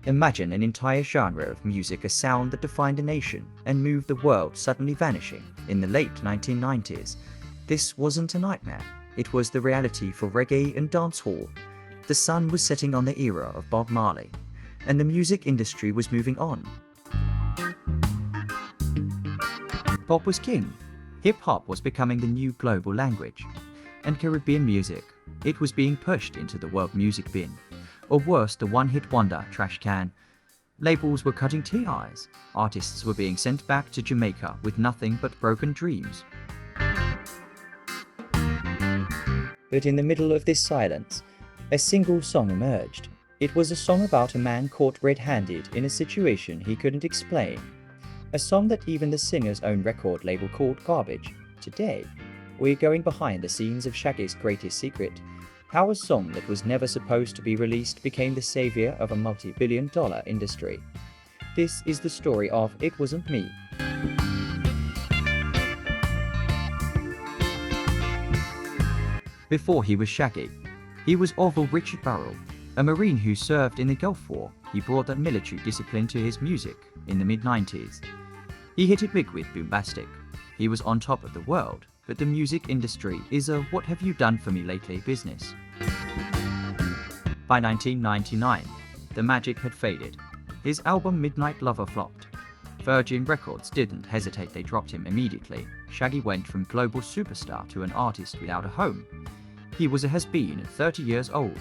Imagine an entire genre of music, a sound that defined a nation and moved the world, suddenly vanishing in the late 1990s. This wasn't a nightmare. It was the reality for reggae and dancehall. The sun was setting on the era of Bob Marley, and the music industry was moving on. Pop was king. Hip-hop was becoming the new global language. And Caribbean music, it was being pushed into the world music bin. Or worse, the one-hit wonder trash can. Labels were cutting TIs. Artists were being sent back to Jamaica with nothing but broken dreams. But in the middle of this silence, a single song emerged. It was a song about a man caught red-handed in a situation he couldn't explain. A song that even the singer's own record label called garbage. Today, we're going behind the scenes of Shaggy's greatest secret. How a song that was never supposed to be released became the savior of a multi-billion-dollar industry. This is the story of It Wasn't Me. Before he was Shaggy, he was Orville Richard Burrell, a Marine who served in the Gulf War. He brought that military discipline to his music in the mid-90s. He hit it big with Boombastic. He was on top of the world, but the music industry is a what have you done for me lately business. By 1999, the magic had faded. His album Midnight Lover flopped. Virgin Records didn't hesitate, they dropped him immediately. Shaggy went from global superstar to an artist without a home. He was a has-been at 30 years old.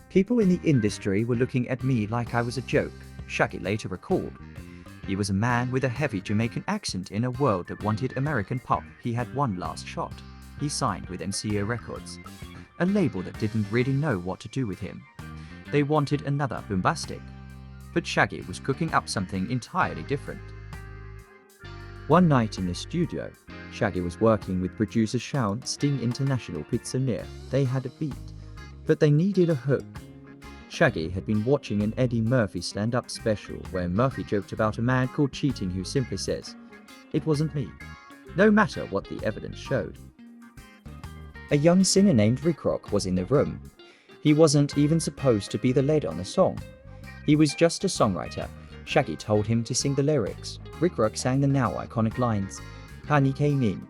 People in the industry were looking at me like I was a joke, Shaggy later recalled. He was a man with a heavy Jamaican accent in a world that wanted American pop. He had one last shot. He signed with MCA Records, a label that didn't really know what to do with him. They wanted another Boombastic. But Shaggy was cooking up something entirely different. One night in the studio, Shaggy was working with producer Shaun Sting International Pizzeria. They had a beat, but they needed a hook. Shaggy had been watching an Eddie Murphy stand-up special where Murphy joked about a man called cheating who simply says, "It wasn't me," no matter what the evidence showed. A young singer named Rick Rock was in the room. He wasn't even supposed to be the lead on the song. He was just a songwriter. Shaggy told him to sing the lyrics. Rick Rock sang the now iconic lines, "Honey came in,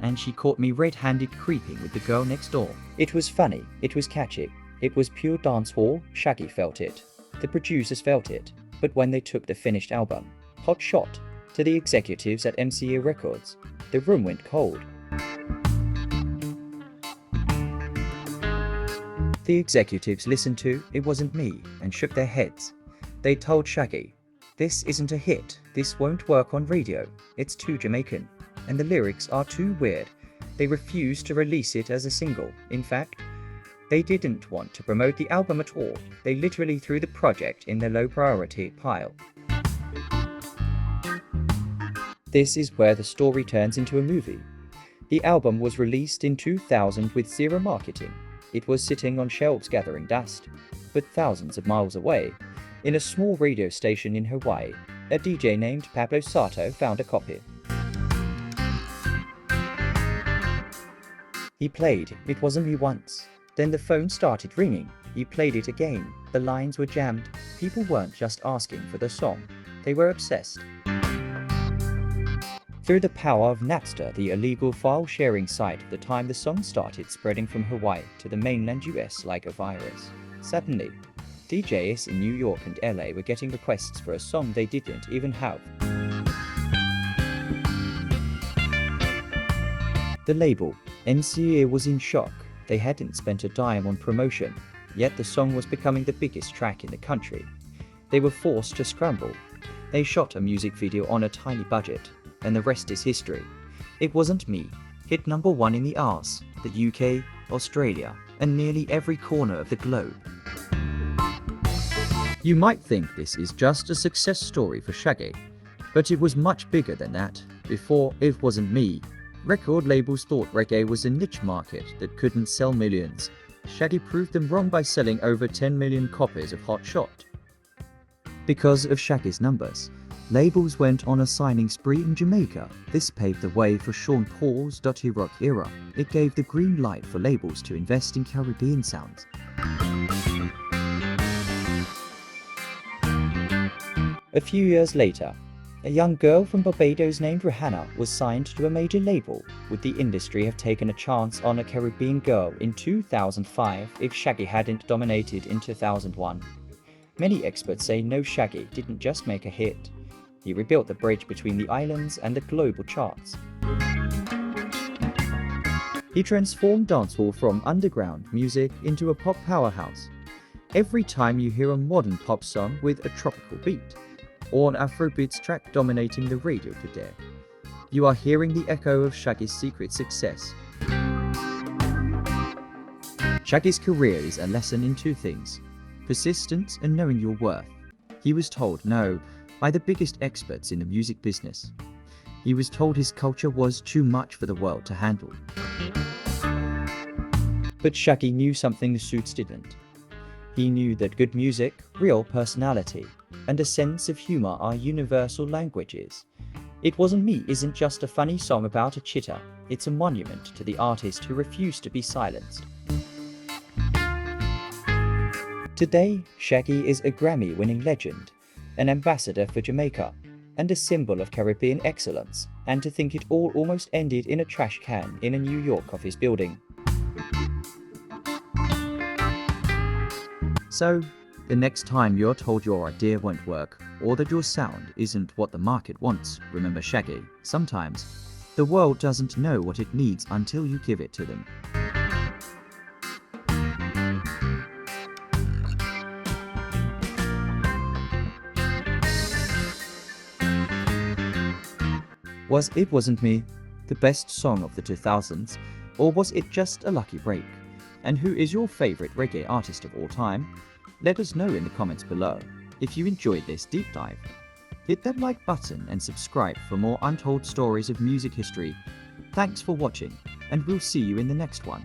and she caught me red-handed creeping with the girl next door." It was funny, it was catchy, it was pure dancehall. Shaggy felt it. The producers felt it. But when they took the finished album, Hot Shot, to the executives at MCA Records, the room went cold. The executives listened to It Wasn't Me and shook their heads. They told Shaggy, "This isn't a hit, this won't work on radio, it's too Jamaican, and the lyrics are too weird." They refused to release it as a single. In fact, they didn't want to promote the album at all. They literally threw the project in their low priority pile. This is where the story turns into a movie. The album was released in 2000 with zero marketing. It was sitting on shelves gathering dust. But thousands of miles away, in a small radio station in Hawaii, a DJ named Pablo Sato found a copy. He played It Wasn't Me once. Then the phone started ringing. He played it again. The lines were jammed. People weren't just asking for the song. They were obsessed. Through the power of Napster, the illegal file-sharing site, the time the song started spreading from Hawaii to the mainland US like a virus. Suddenly, DJs in New York and LA were getting requests for a song they didn't even have. The label, MCA, was in shock. They hadn't spent a dime on promotion, yet the song was becoming the biggest track in the country. They were forced to scramble. They shot a music video on a tiny budget, and the rest is history. It Wasn't Me hit #1 in the ARS, the UK, Australia, and nearly every corner of the globe. You might think this is just a success story for Shaggy, but it was much bigger than that. Before It Wasn't Me, record labels thought reggae was a niche market that couldn't sell millions. Shaggy proved them wrong by selling over 10 million copies of Hot Shot. Because of Shaggy's numbers, labels went on a signing spree in Jamaica. This paved the way for Sean Paul's Dirty Rock era. It gave the green light for labels to invest in Caribbean sounds. A few years later, a young girl from Barbados named Rihanna was signed to a major label. Would the industry have taken a chance on a Caribbean girl in 2005 if Shaggy hadn't dominated in 2001? Many experts say no, Shaggy didn't just make a hit. He rebuilt the bridge between the islands and the global charts. He transformed dancehall from underground music into a pop powerhouse. Every time you hear a modern pop song with a tropical beat, or an Afro-Beats track dominating the radio today, you are hearing the echo of Shaggy's secret success. Shaggy's career is a lesson in two things: persistence and knowing your worth. He was told no by the biggest experts in the music business. He was told his culture was too much for the world to handle. But Shaggy knew something the Suits didn't. He knew that good music, real personality, and a sense of humor are universal languages. It Wasn't Me isn't just a funny song about a cheetah, it's a monument to the artist who refused to be silenced. Today, Shaggy is a Grammy-winning legend, an ambassador for Jamaica, and a symbol of Caribbean excellence, and to think it all almost ended in a trash can in a New York office building. So, the next time you're told your idea won't work, or that your sound isn't what the market wants, remember Shaggy, sometimes the world doesn't know what it needs until you give it to them. Was It Wasn't Me the best song of the 2000s, or was it just a lucky break? And who is your favorite reggae artist of all time? Let us know in the comments below. If you enjoyed this deep dive, hit that like button and subscribe for more untold stories of music history. Thanks for watching, and we'll see you in the next one.